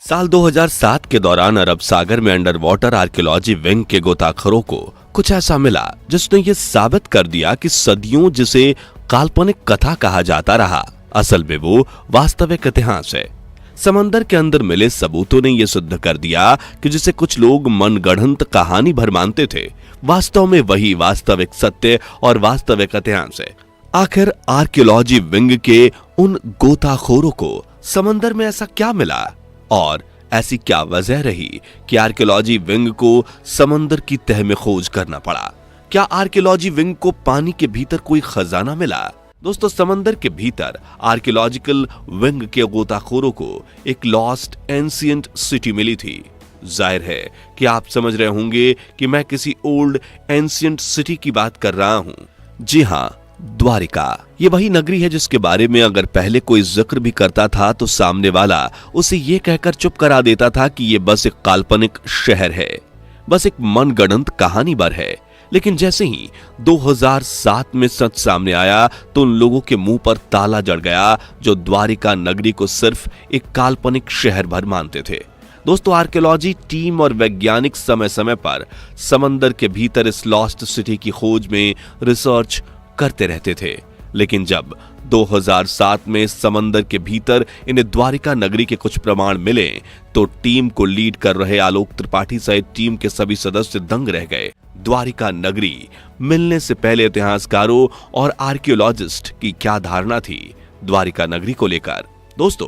साल 2007 के दौरान अरब सागर में अंडर वाटर आर्कियोलॉजी विंग के गोताखोरों को कुछ ऐसा मिला जिसने ये साबित कर दिया कि सदियों जिसे काल्पनिक कथा कहा जाता रहा, असल में वो वास्तविक इतिहास है। समंदर के अंदर मिले सबूतों ने यह सिद्ध कर दिया कि जिसे कुछ लोग मनगढ़ंत कहानी भर मानते थे, वास्तव में वही वास्तविक सत्य और वास्तविक इतिहास है। आखिर आर्कियोलॉजी विंग के उन गोताखोरों को समंदर में ऐसा क्या मिला और ऐसी क्या वजह रही कि आर्कियोलॉजी विंग को समंदर की तह में खोज करना पड़ा? क्या आर्कियोलॉजी विंग को पानी के भीतर कोई खजाना मिला? दोस्तों, समंदर के भीतर आर्कियोलॉजिकल विंग के गोताखोरों को एक लॉस्ट एंशिएंट सिटी मिली थी। जाहिर है कि आप समझ रहे होंगे कि मैं किसी ओल्ड एंशिएंट सिटी की बात कर रहा हूं। जी हां, द्वारिका। ये वही नगरी है जिसके बारे में अगर पहले कोई जिक्र भी करता था तो सामने वाला उसे ये कहकर चुप करा देता था कि ये बस एक काल्पनिक शहर है, बस एक मनगढ़ंत कहानी भर है। लेकिन जैसे ही 2007 में सच सामने आया तो उन लोगों के मुंह पर ताला जड़ गया जो द्वारिका नगरी को सिर्फ एक काल्पनिक शहर भर मानते थे। दोस्तों, आर्कियोलॉजी टीम और वैज्ञानिक समय समय पर समंदर के भीतर इस लॉस्ट सिटी की खोज में रिसर्च करते रहते थे। लेकिन जब 2007 में समंदर के भीतर इन्हें द्वारिका नगरी के कुछ प्रमाण मिले तो टीम को लीड कर रहे आलोक त्रिपाठी सहित टीम के सभी सदस्य दंग रह गए। द्वारिका नगरी मिलने से पहले इतिहासकारों और आर्कियोलॉजिस्ट की क्या धारणा थी द्वारिका नगरी को लेकर? दोस्तों,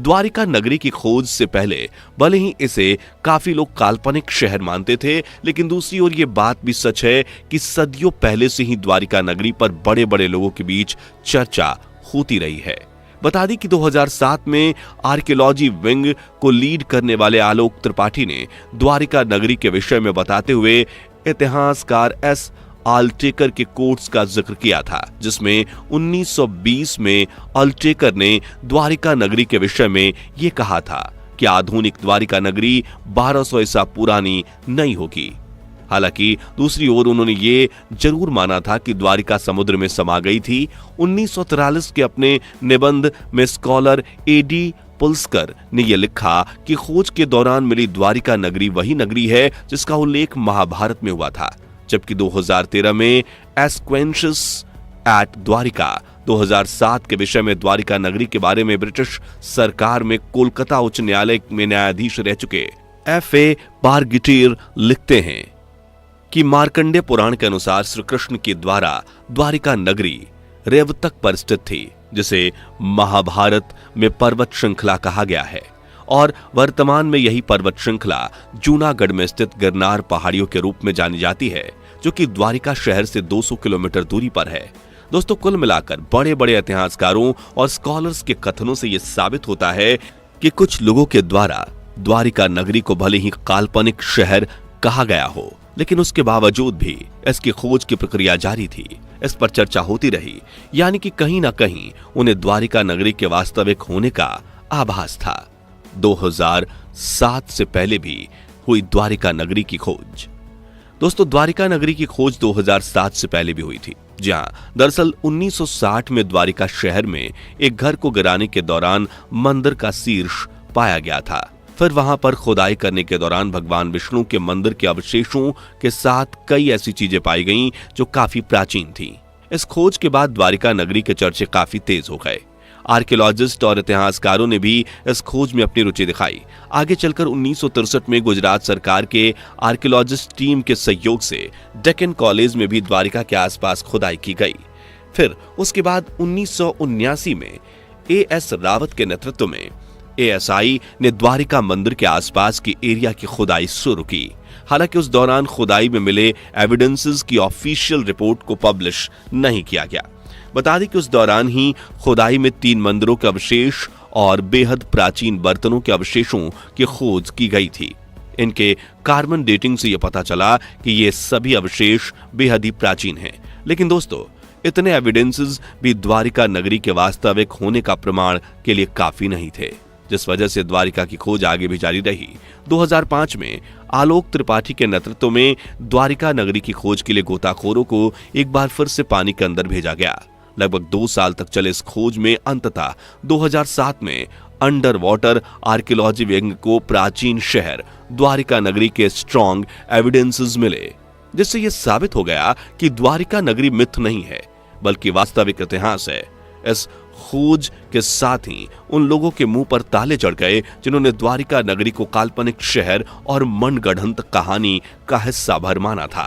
द्वारिका नगरी की खोज से पहले भले ही इसे काफी लोग काल्पनिक शहर मानते थे, लेकिन दूसरी ओर ये बात भी सच है कि सदियों पहले से ही द्वारिका नगरी पर बड़े बड़े लोगों के बीच चर्चा होती रही है। बता दी कि 2007 में आर्कियोलॉजी विंग को लीड करने वाले आलोक त्रिपाठी ने द्वारिका नगरी के विषय में बताते हुए इतिहासकार एस अल्टेकर के कोट्स का जिक्र किया था, जिसमें 1920 में अल्टेकर ने द्वारिका नगरी के विषय में यह कहा था कि आधुनिक द्वारिका नगरी 1200 ईसा पुरानी नहीं होगी। हालांकि दूसरी ओर उन्होंने ये जरूर माना था कि द्वारिका समुद्र में समा गई थी। 1943 के अपने निबंध में स्कॉलर एडी पुल्स्कर ने यह लिखा कि खोज के दौरान मिली द्वारिका नगरी वही नगरी है जिसका उल्लेख महाभारत में हुआ था, जबकि 2013 में एस्क्वेंशस एट द्वारिका 2007 के विषय में द्वारिका नगरी के बारे में ब्रिटिश सरकार में कोलकाता उच्च न्यायालय में न्यायाधीश रह चुके एफ.ए. बारगिटीर लिखते हैं कि मार्कंडे पुराण के अनुसार श्री कृष्ण के द्वारा द्वारिका नगरी रेवतक पर स्थित थी, जिसे महाभारत में पर्वत श्रृंखला कहा गया है और वर्तमान में यही पर्वत श्रृंखला जूनागढ़ में स्थित गिरनार पहाड़ियों के रूप में जानी जाती है, जो कि द्वारिका शहर से 200 किलोमीटर दूरी पर है। दोस्तों, कुल मिलाकर बड़े बड़े इतिहासकारों और स्कॉलर्स के कथनों से यह साबित होता है कि कुछ लोगों के द्वारा द्वारिका नगरी को भले ही काल्पनिक शहर कहा गया हो, लेकिन उसके बावजूद भी इसकी खोज की प्रक्रिया जारी थी, इस पर चर्चा होती रही, यानी कि कहीं ना कहीं उन्हें द्वारिका नगरी के वास्तविक होने का आभास था। 2007 से पहले भी हुई द्वारिका नगरी की खोज। दोस्तों, द्वारिका नगरी की खोज 2007 से पहले भी हुई थी। जहां दरअसल 1960 में द्वारिका शहर में एक घर को गिराने के दौरान मंदिर का शीर्ष पाया गया था। फिर वहां पर खुदाई करने के दौरान भगवान विष्णु के मंदिर के अवशेषों के साथ कई ऐसी चीजें पाई गईं जो काफी प्राचीन थीं। इस खोज के बाद द्वारिका नगरी के चर्चे काफी तेज हो गए। आर्कियोलॉजिस्ट और इतिहासकारों ने भी इस खोज में अपनी रुचि दिखाई। आगे चलकर 1963 में गुजरात सरकार के आर्कियोलॉजिस्ट टीम के सहयोग से डेक्कन कॉलेज में भी द्वारिका के आसपास खुदाई की गई। फिर उसके बाद 1979 में ए.एस. रावत के नेतृत्व में एएसआई ने द्वारिका मंदिर के आसपास की एरिया की खुदाई शुरू की। हालांकि उस दौरान खुदाई में मिले एविडेंसेस की ऑफिशियल रिपोर्ट को पब्लिश नहीं किया गया। बता दें कि उस दौरान ही खुदाई में 3 मंदिरों के अवशेष और बेहद प्राचीन बर्तनों के अवशेषों की खोज की गई थी। इनके कार्बन डेटिंग से यह पता चला कि ये सभी अवशेष बेहद ही प्राचीन हैं। लेकिन दोस्तों, इतने एविडेंसेस भी द्वारिका नगरी के वास्तविक होने का प्रमाण के लिए काफी नहीं थे, जिस वजह से द्वारिका की खोज आगे भी जारी रही। 2005 में आलोक त्रिपाठी के नेतृत्व में द्वारिका नगरी की खोज के लिए गोताखोरों को एक बार फिर से पानी के अंदर भेजा गया। लगभग 2 साल तक चले इस खोज में अंततः 2007 में अंडर वाटर आर्कियोलॉजी विंग को प्राचीन शहर द्वारिका नगरी के स्ट्रॉन्ग एविडेंसेस मिले, जिससे यह साबित हो गया कि द्वारिका नगरी मिथ नहीं है बल्कि वास्तविक इतिहास है। इस खोज के साथ ही उन लोगों के मुंह पर ताले चढ़ गए जिन्होंने द्वारिका नगरी को काल्पनिक शहर और मनगढ़ंत कहानी का हिस्सा भर माना था।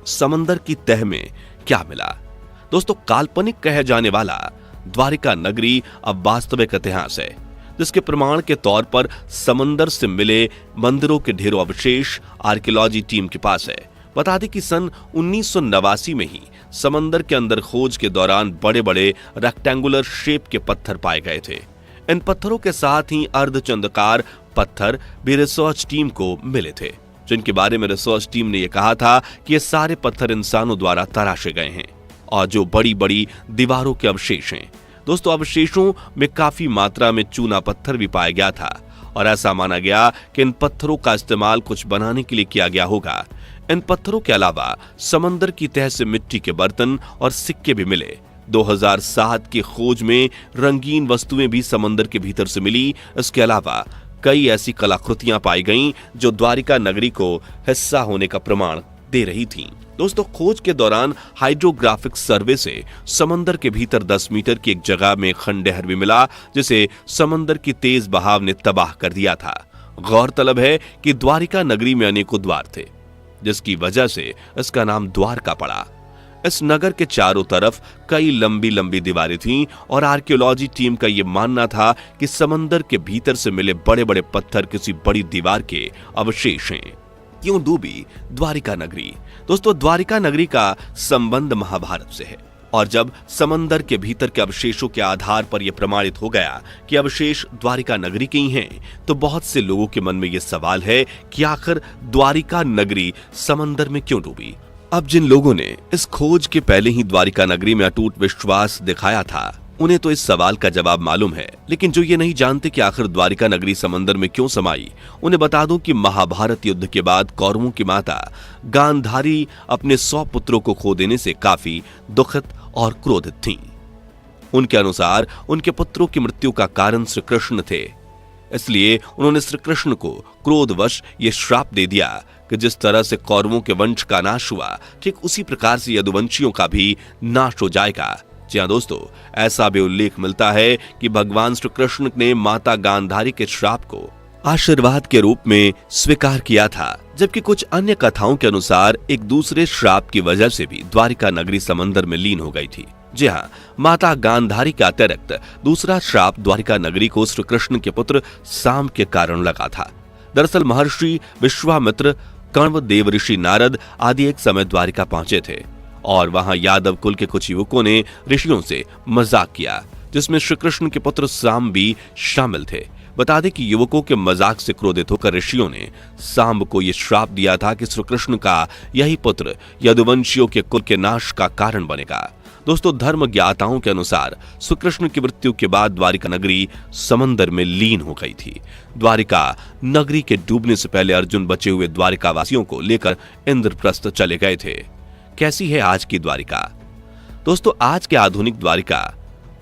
समंदर की तह में क्या मिला? दोस्तों, काल्पनिक कहे जाने वाला द्वारिका नगरी अब वास्तविक इतिहास है, जिसके प्रमाण के तौर पर समंदर से मिले मंदिरों के ढेरों अवशेष आर्कियोलॉजी टीम के पास है। बता दें कि सन 1989 में ही समंदर के अंदर खोज के दौरान बड़े बड़े रेक्टेंगुलर शेप के पत्थर पाए गए थे। इन पत्थरों के साथ ही अर्धचंद्राकार पत्थर भी रिसर्च टीम को मिले थे, जिनके बारे में रिसर्च टीम ने यह कहा था कि ये सारे पत्थर इंसानों द्वारा तराशे गए हैं और जो बड़ी बड़ी दीवारों के अवशेष हैं। दोस्तों, अवशेषों में काफी मात्रा में चूना पत्थर भी पाया गया था और ऐसा माना गया कि इन पत्थरों का इस्तेमाल कुछ बनाने के लिए किया गया होगा। इन पत्थरों के अलावा समंदर की तह से मिट्टी के बर्तन और सिक्के भी मिले। 2007 की खोज में रंगीन वस्तुएं भी समंदर के भीतर से मिली। इसके अलावा कई ऐसी कलाकृतियां पाई गईं जो द्वारिका नगरी को हिस्सा होने का प्रमाण दे रही थीं। दोस्तों, खोज के दौरान हाइड्रोग्राफिक सर्वे से समंदर के भीतर 10 मीटर की एक जगह में खंडहर भी मिला, जिसे समंदर की तेज बहाव ने तबाह कर दिया था। गौरतलब है कि द्वारिका नगरी में अनेकों द्वार थे, जिसकी वजह से इसका नाम द्वारका पड़ा। इस नगर के चारों तरफ कई लंबी लंबी दीवारें थीं और आर्कियोलॉजी टीम का यह मानना था कि समंदर के भीतर से मिले बड़े बड़े पत्थर किसी बड़ी दीवार के अवशेष हैं। क्यों डूबी द्वारिका नगरी? दोस्तों, द्वारिका नगरी का संबंध महाभारत से है और जब समंदर के भीतर के अवशेषों के आधार पर यह प्रमाणित हो गया कि अवशेष द्वारिका नगरी के ही हैं, तो बहुत से लोगों के मन में यह सवाल है कि आखिर द्वारिका नगरी समंदर में क्यों डूबी? अब जिन लोगों ने इस खोज के पहले ही द्वारिका नगरी में अटूट विश्वास दिखाया था, उन्हें तो इस सवाल का जवाब मालूम है, लेकिन जो ये नहीं जानते कि आखिर द्वारिका नगरी समंदर में क्यों समाई, उन्हें बता दूं कि महाभारत युद्ध के बाद कौरवों की माता गांधारी अपने 100 पुत्रों को खो देने से काफी दुखित और क्रोधित थीं। उनके अनुसार उनके पुत्रों की मृत्यु का कारण श्री कृष्ण थे, इसलिए उन्होंने श्री कृष्ण को क्रोधवश ये श्राप दे दिया कि जिस तरह से कौरवों के वंश का नाश हुआ, ठीक उसी प्रकार से यदुवंशियों का भी नाश हो जाएगा। जी हाँ दोस्तों, ऐसा भी उल्लेख मिलता है कि भगवान श्री कृष्ण ने माता गांधारी के श्राप को आशीर्वाद के रूप में स्वीकार किया था, जबकि कुछ अन्य कथाओं के अनुसार एक दूसरे श्राप की वजह से भी द्वारिका नगरी समंदर में लीन हो गई थी। जी हाँ, माता गांधारी के अतिरिक्त दूसरा श्राप द्वारिका नगरी को श्री कृष्ण के पुत्र सांब के कारण लगा था। दरअसल महर्षि विश्वामित्र, कण्व, देवऋषि नारद आदि एक समय द्वारिका पहुंचे थे और वहां यादव कुल के कुछ युवकों ने ऋषियों से मजाक किया, जिसमें श्री कृष्ण के पुत्र सांब भी शामिल थे। बता दें कि युवकों के मजाक से क्रोधित होकर ऋषियों ने सांब को यह श्राप दिया था कि श्री कृष्ण का यही पुत्र यदुवंशियों के कुल के नाश का कारण बनेगा। दोस्तों, धर्म ज्ञाताओं के अनुसार श्री कृष्ण की मृत्यु के बाद द्वारिका नगरी समंदर में लीन हो गई थी। द्वारिका नगरी के डूबने से पहले अर्जुन बचे हुए द्वारिका वासियों को लेकर इंद्रप्रस्थ चले गए थे। कैसी है आज की द्वारिका? दोस्तों, आज के आधुनिक द्वारिका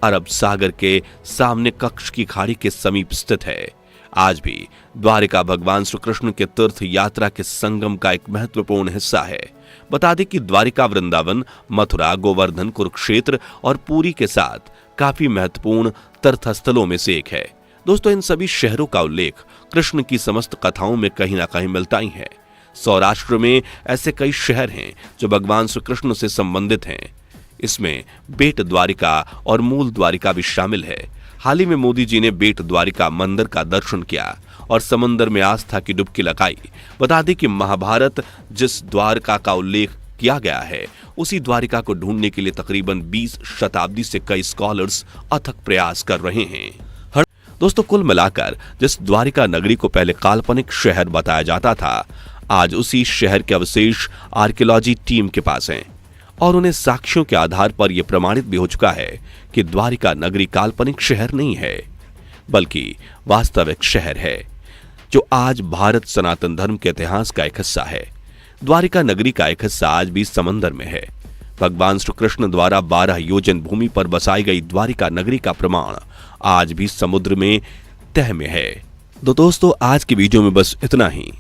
अरब सागर के सामने कक्ष की खाड़ी के समीप स्थित है। आज भी द्वारिका भगवान श्री कृष्ण के तीर्थ यात्रा के संगम का एक महत्वपूर्ण हिस्सा है। बता दें कि द्वारिका वृंदावन, मथुरा, गोवर्धन, कुरुक्षेत्र और पुरी के साथ काफी महत्वपूर्ण तीर्थ स्थलों में से एक है। दोस्तों, इन सभी शहरों का उल्लेख कृष्ण की समस्त कथाओं में कहीं ना कहीं मिलता ही है। सौराष्ट्र में ऐसे कई शहर हैं जो भगवान श्री कृष्ण से संबंधित हैं। इसमें बेट द्वारिका और मूल द्वारिका भी शामिल है। हाल ही में मोदी जी ने बेट द्वारिका मंदिर का दर्शन किया और समंदर में आस्था की डुबकी लगाई। बता दें कि महाभारत जिस द्वारका का उल्लेख किया गया है, उसी द्वारिका को ढूंढने के लिए तकरीबन 20 शताब्दी से कई स्कॉलर्स अथक प्रयास कर रहे हैं। दोस्तों, कुल मिलाकर जिस द्वारिका नगरी को पहले काल्पनिक शहर बताया जाता था, आज उसी शहर के अवशेष आर्कियोलॉजी टीम के पास हैं और उन्हें साक्ष्यों के आधार पर यह प्रमाणित भी हो चुका है कि द्वारिका नगरी काल्पनिक शहर नहीं है, बल्कि वास्तविक शहर है जो आज भारत सनातन धर्म के इतिहास का एक हिस्सा है। द्वारिका नगरी का एक हिस्सा आज भी समंदर में है। भगवान श्री कृष्ण द्वारा 12 योजन भूमि पर बसाई गई द्वारिका नगरी का प्रमाण आज भी समुद्र में तह में है। तो दोस्तों आज की वीडियो में बस इतना ही।